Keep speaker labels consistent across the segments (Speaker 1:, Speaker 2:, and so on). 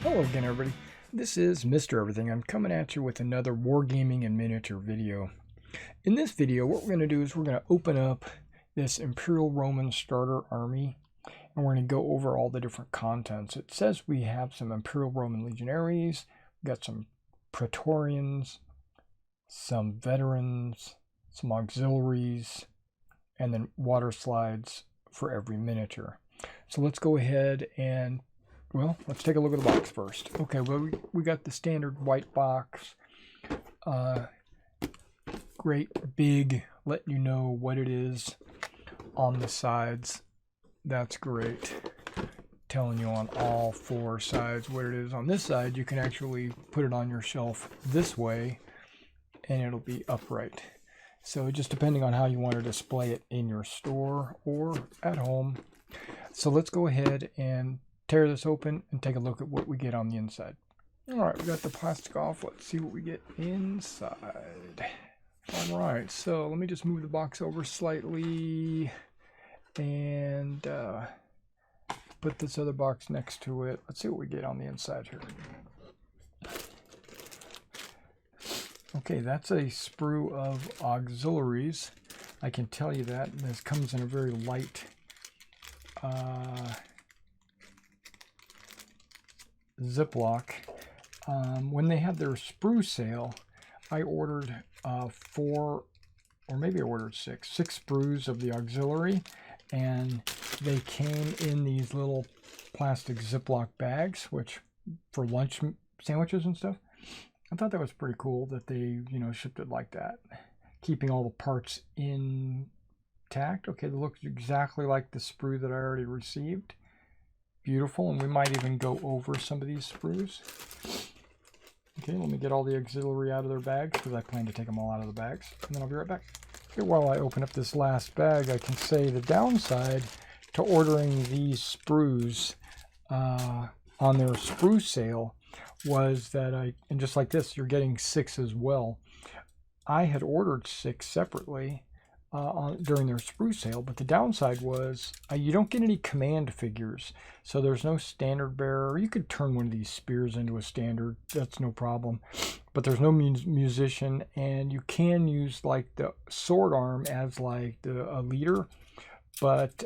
Speaker 1: Hello again, everybody. This is Mr. Everything. I'm coming at you with another Wargaming and miniature video. In this video, what we're going to do is we're going to open up this Imperial Roman starter army, and we're going to go over all the different contents. It says we have some Imperial Roman legionaries, we got some Praetorians, some veterans, some auxiliaries, and then water slides for every miniature. So let's go ahead and let's take a look at the box first. Okay, well, we got the standard white box. Great big, let you know what it is on the sides. That's great. Telling you on all four sides what it is. On this side, you can actually put it on your shelf this way, and it'll be upright. So just depending on how you want to display it in your store or at home. So let's go ahead and tear this open and take a look at what we get on the inside. All right, we got the plastic off. Let's see what we get inside. All right, so let me just move the box over slightly and put this other box next to it. Let's see what we get on the inside here. Okay, that's a sprue of auxiliaries. I can tell you that. This comes in a very light Ziploc. When they had their sprue sale, I ordered 4, or maybe I ordered 6 sprues of the auxiliary, and they came in these little plastic Ziploc bags, which for lunch sandwiches and stuff. I thought that was pretty cool that they, shipped it like that, keeping all the parts intact. Okay, it looks exactly like the sprue that I already received. Beautiful, and we might even go over some of these sprues. Okay, let me get all the auxiliary out of their bags, because I plan to take them all out of the bags, and then I'll be right back. Okay, while I open up this last bag, I can say the downside to ordering these sprues on their sprue sale was that and just like this, you're getting 6 as well. I had ordered 6 separately during their sprue sale, but the downside was you don't get any command figures, so there's no standard bearer. You could turn one of these spears into a standard, that's no problem, but there's no musician, and you can use like the sword arm as like a leader, but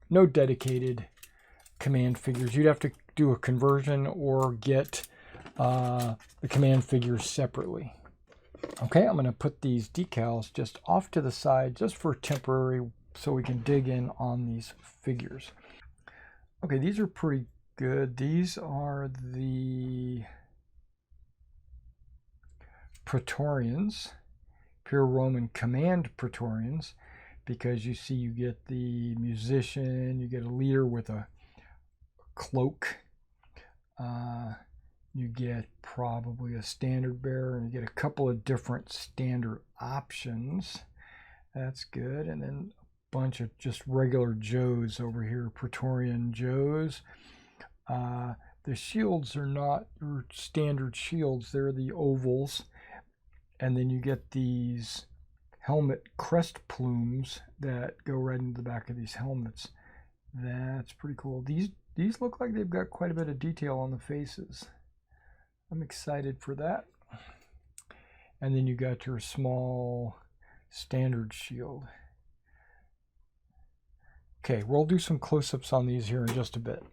Speaker 1: no dedicated command figures. You'd have to do a conversion or get the command figures separately. Okay, I'm going to put these decals just off to the side just for temporary so we can dig in on these figures. Okay, these are pretty good. These are the Praetorians, Imperial Roman Command Praetorians, because you see you get the musician, you get a leader with a cloak, you get probably a standard bearer, and you get a couple of different standard options. That's good. And then a bunch of just regular Joes over here, Praetorian Joes. The shields are not your standard shields, they're the ovals. And then you get these helmet crest plumes that go right into the back of these helmets. That's pretty cool. These look like they've got quite a bit of detail on the faces. I'm excited for that. And then you got your small standard shield. Okay, we'll do some close-ups on these here in just a bit.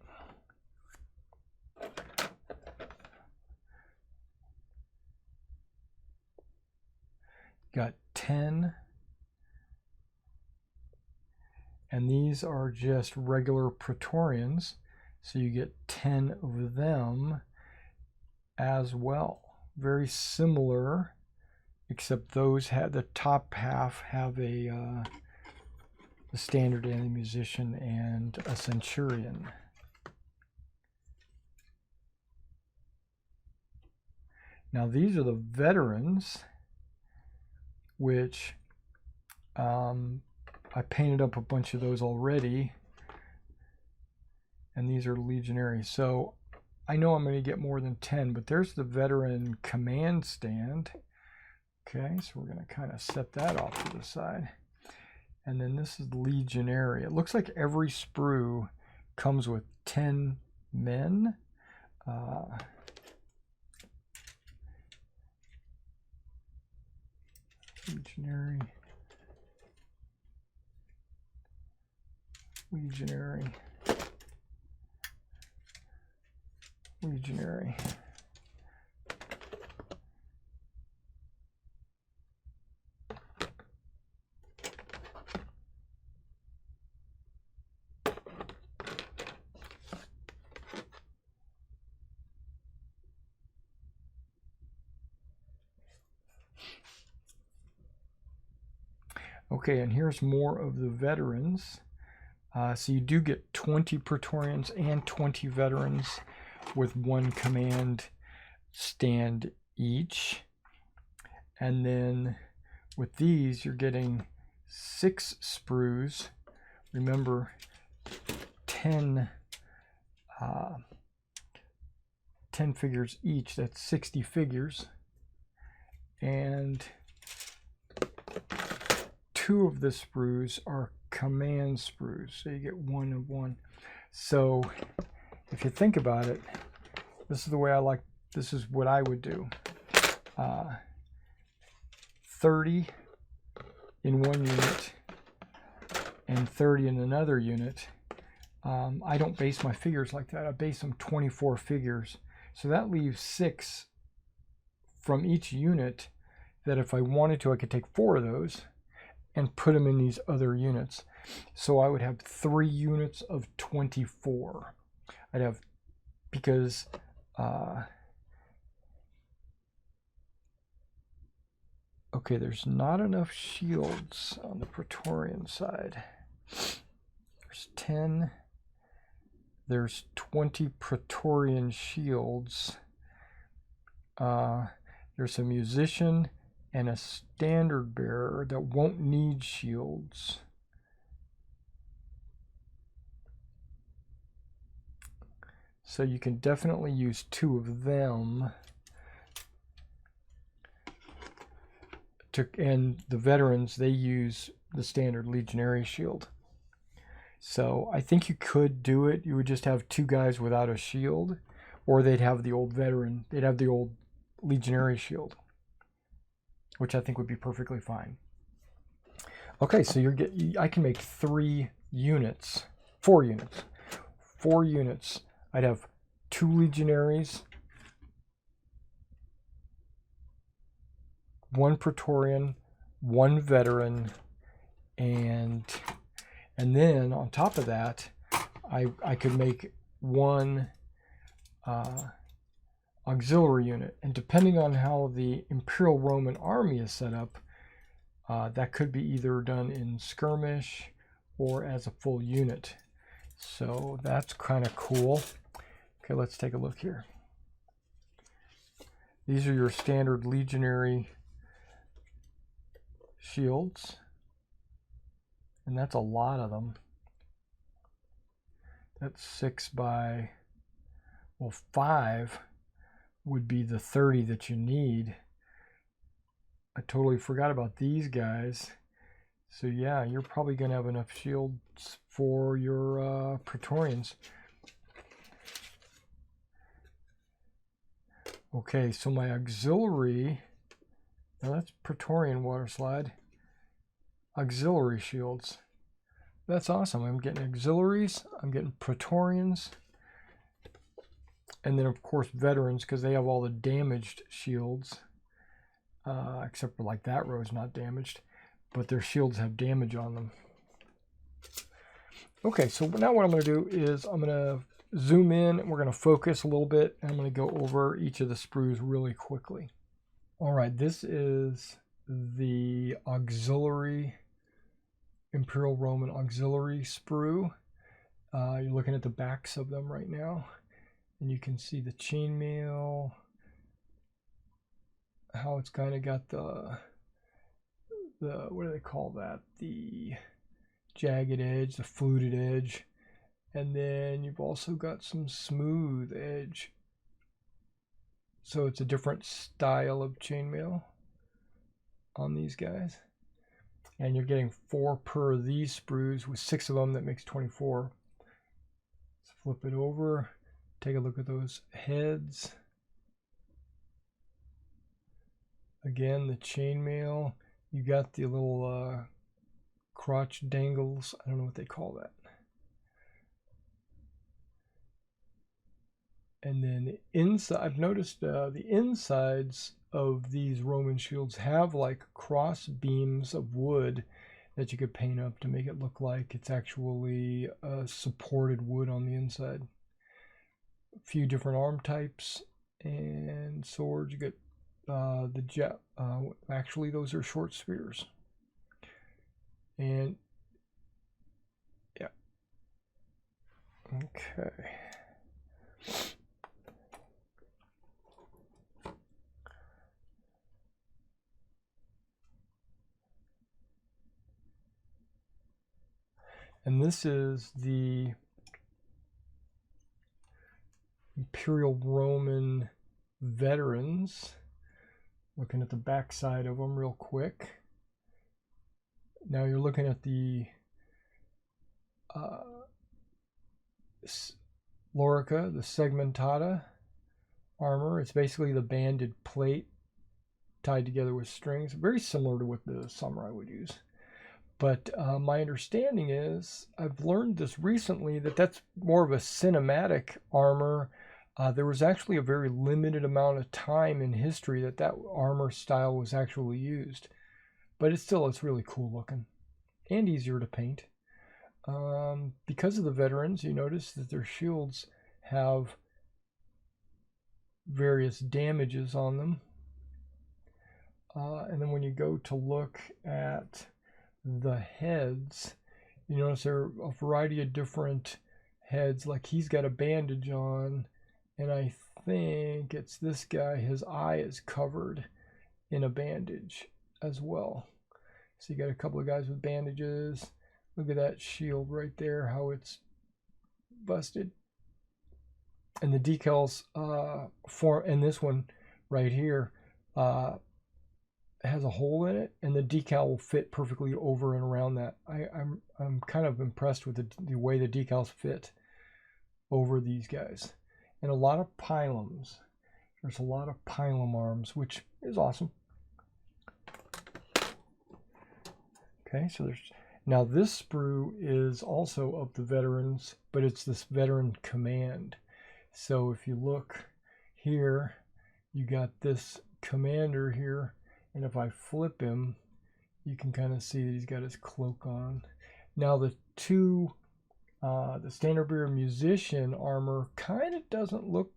Speaker 1: Got 10. And these are just regular Praetorians. So you get 10 of them as well. Very similar, except those have the top half have a standard and a musician and a centurion. Now these are the veterans, which I painted up a bunch of those already, and these are legionaries. So I know I'm going to get more than 10, but there's the veteran command stand. Okay, so we're going to kind of set that off to the side. And then this is legionary. It looks like every sprue comes with 10 men, Legionary, Legionary, Legionary. Okay, and here's more of the veterans. So you do get 20 Praetorians and 20 veterans with one command stand each. And then with these, you're getting 6 sprues. Remember, 10 figures each. That's 60 figures. And 2 of the sprues are command sprues, so you get 1 of 1. So if you think about it, this is the way I like, this is what I would do. 30 in one unit and 30 in another unit. I don't base my figures like that. I base them 24 figures. So that leaves 6 from each unit that if I wanted to, I could take 4 of those and put them in these other units. So I would have 3 units of 24. I'd have, because okay, there's not enough shields on the Praetorian side. There's 10. There's 20 Praetorian shields. There's a musician and a standard bearer that won't need shields. So you can definitely use 2 of them. And the veterans, they use the standard legionary shield. So I think you could do it. You would just have 2 guys without a shield, or they'd have the old veteran. They'd have the old legionary shield, which I think would be perfectly fine. Okay, so I can make 3 units, 4 units. 4 units. I'd have 2 legionaries, 1 Praetorian, 1 veteran, and then on top of that, I could make 1 auxiliary unit. And depending on how the Imperial Roman army is set up, that could be either done in skirmish or as a full unit. So that's kind of cool. Okay, let's take a look here. These are your standard legionary shields, and that's a lot of them. That's 6 by, well, 5 would be the 30 that you need. I totally forgot about these guys. So yeah, you're probably going to have enough shields for your Praetorians. Okay, so my auxiliary, now that's Praetorian water slide. Auxiliary shields. That's awesome. I'm getting auxiliaries, I'm getting Praetorians, and then of course veterans, because they have all the damaged shields. Except for like that row is not damaged, but their shields have damage on them. Okay, so now what I'm going to do is I'm going to zoom in and we're going to focus a little bit, and I'm going to go over each of the sprues really quickly. All right, this is the auxiliary, Imperial Roman auxiliary sprue. You're looking at the backs of them right now, and you can see the chainmail, how it's kind of got the what do they call that? The jagged edge, the fluted edge, and then you've also got some smooth edge. So it's a different style of chainmail on these guys. And you're getting 4 per these sprues with 6 of them. That makes 24. Let's flip it over. Take a look at those heads. Again, the chainmail. You got the little crotch dangles. I don't know what they call that. And then the inside, I've noticed the insides of these Roman shields have like cross beams of wood that you could paint up to make it look like it's actually supported wood on the inside. A few different arm types and swords. You get the jet. Actually, those are short spears. And yeah. Okay. And this is the Imperial Roman veterans. Looking at the back side of them real quick. Now you're looking at the Lorica, the segmentata armor. It's basically the banded plate tied together with strings. Very similar to what the samurai would use. But my understanding is, I've learned this recently, that that's more of a cinematic armor. There was actually a very limited amount of time in history that that armor style was actually used. But it's really cool looking and easier to paint. Because of the veterans, you notice that their shields have various damages on them. And then when you go to look at the heads, you notice there are a variety of different heads. Like he's got a bandage on, and I think it's this guy, his eye is covered in a bandage as well. So you got a couple of guys with bandages. Look at that shield right there, how it's busted. And the decals and this one right here has a hole in it, and the decal will fit perfectly over and around that. I'm kind of impressed with the way the decals fit over these guys. And a lot of pilums. There's a lot of pilum arms, which is awesome. Okay, so there's now this sprue is also of the veterans, but it's this veteran command. So if you look here, you got this commander here. And if I flip him, you can kind of see that he's got his cloak on. Now the standard bearer musician armor kind of doesn't look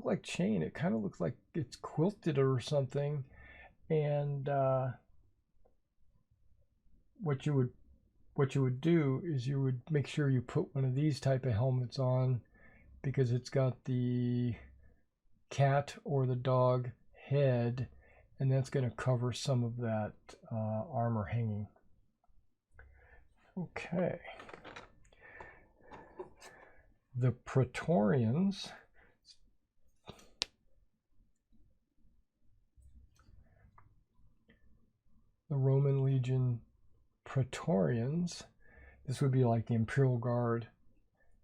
Speaker 1: like chain. It kind of looks like it's quilted or something. And what you would do is you would make sure you put one of these type of helmets on, because it's got the cat or the dog head, and that's going to cover some of that armor hanging. Okay. The Praetorians. The Roman Legion Praetorians. This would be like the Imperial Guard.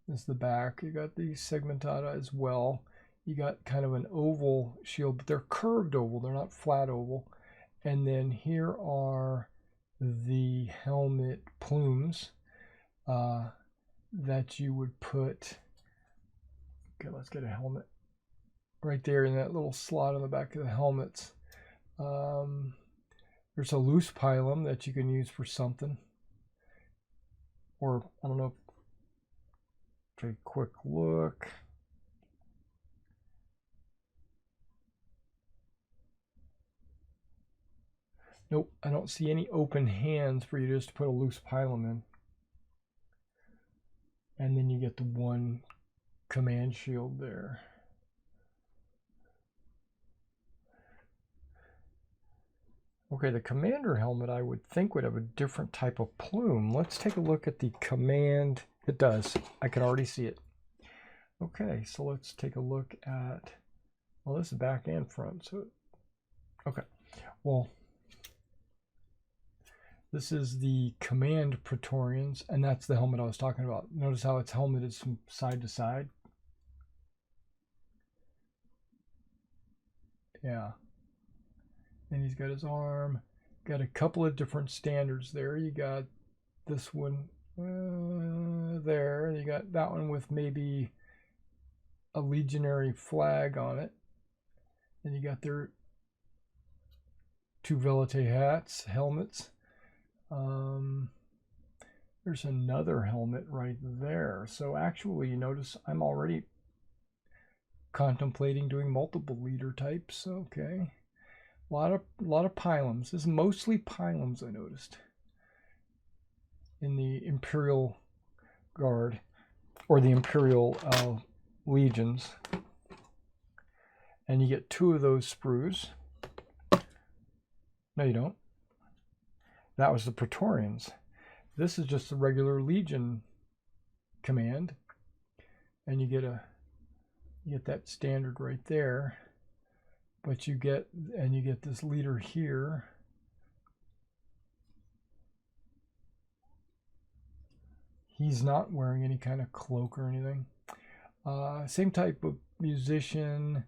Speaker 1: This is the back. You got the segmentata as well. You got kind of an oval shield, but they're curved oval. They're not flat oval. And then here are the helmet plumes that you would put. Okay, let's get a helmet right there in that little slot on the back of the helmets. There's a loose pilum that you can use for something. Or, I don't know. Take a quick look. Nope, I don't see any open hands for you just to put a loose pilum in. And then you get the one command shield there. Okay, the commander helmet I would think would have a different type of plume. Let's take a look at the command. It does. I can already see it. Okay, so let's take a look at, well, this is back and front. So, okay, well, this is the command Praetorians, and that's the helmet I was talking about. Notice how it's helmeted from side to side. Yeah. And he's got his arm. Got a couple of different standards there. You got this one there. You got that one with maybe a legionary flag on it. And you got their two Velite hats, helmets. There's another helmet right there. So actually, you notice I'm already contemplating doing multiple leader types. Okay. A lot of pylons. This is mostly pylons, I noticed, in the Imperial Guard or the Imperial Legions. And you get two of those sprues. No, you don't. That was the Praetorians. This is just the regular Legion command, and you get that standard right there. But you get this leader here. He's not wearing any kind of cloak or anything. Same type of musician,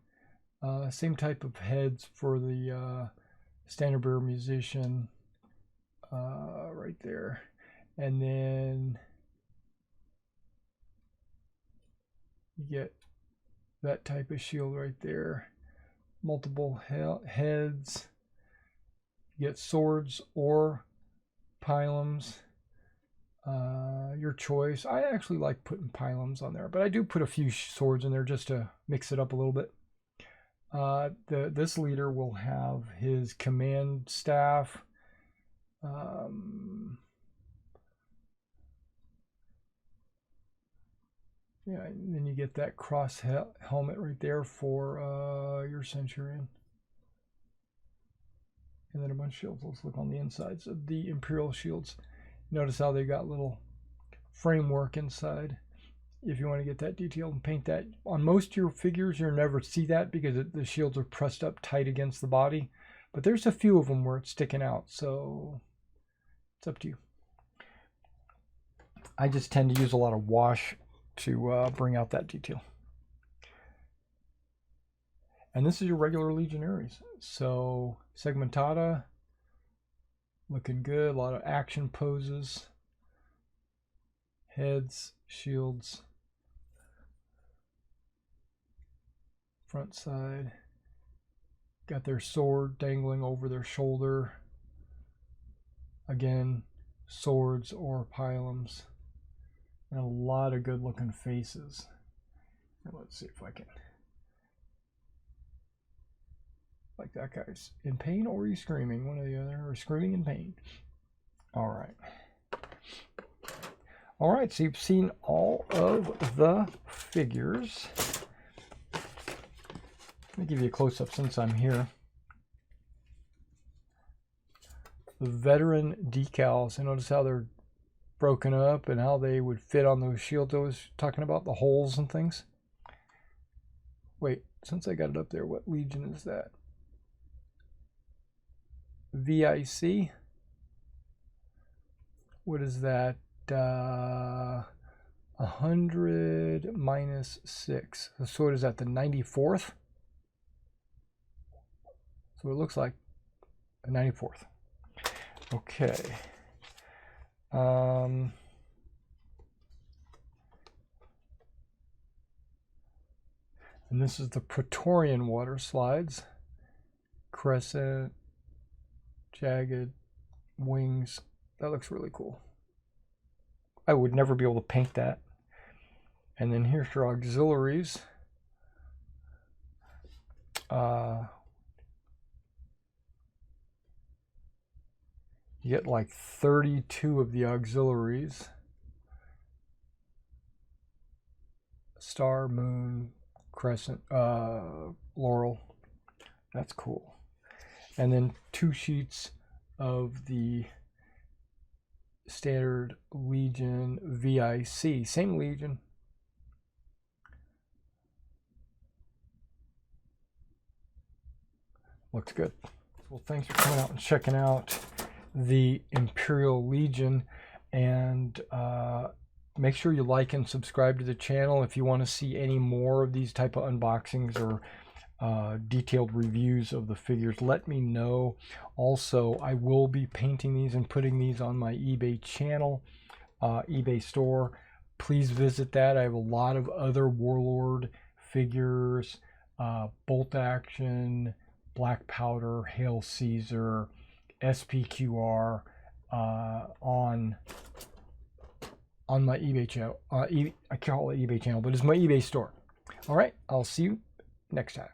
Speaker 1: same type of heads for the standard bearer musician right there. And then you get that type of shield right there. Multiple heads. You get swords or pylons. Your choice. I actually like putting pylons on there, but I do put a few swords in there just to mix it up a little bit. This leader will have his command staff. Yeah, and then you get that cross helmet right there for your centurion. And then a bunch of shields. Let's look on the insides of the Imperial shields. Notice how they got little framework inside. If you want to get that detailed and paint that. On most of your figures, you'll never see that because the shields are pressed up tight against the body. But there's a few of them where it's sticking out, so it's up to you. I just tend to use a lot of wash to bring out that detail. And this is your regular legionaries. So segmentata, looking good. A lot of action poses. Heads, shields. Front side. Got their sword dangling over their shoulder. Again, swords or pylons. And a lot of good looking faces. And let's see if I can. Like that guy's in pain or he's screaming, one or the other, or screaming in pain. All right. All right, so you've seen all of the figures. Let me give you a close-up since I'm here. The veteran decals, and notice how they're broken up and how they would fit on those shields I was talking about, the holes and things. Wait, since I got it up there, what legion is that? VIC. What is that? 100 minus 6. So what is that, the 94th? So it looks like a 94th. Okay. And this is the Praetorian water slides. Crescent, jagged, wings. That looks really cool. I would never be able to paint that. And then here's your auxiliaries. You get like 32 of the auxiliaries. Star, moon, crescent, laurel. That's cool. And then 2 sheets of the standard Legion VIC. Same Legion. Looks good. Well, thanks for coming out and checking out the Imperial Legion, and make sure you like and subscribe to the channel if you want to see any more of these type of unboxings or detailed reviews of the figures, let me know. Also, I will be painting these and putting these on my eBay channel, eBay store. Please visit that. I have a lot of other Warlord figures, Bolt Action, Black Powder, Hail Caesar, SPQR on my eBay channel. I call it eBay channel, but it's my eBay store. All right, I'll see you next time.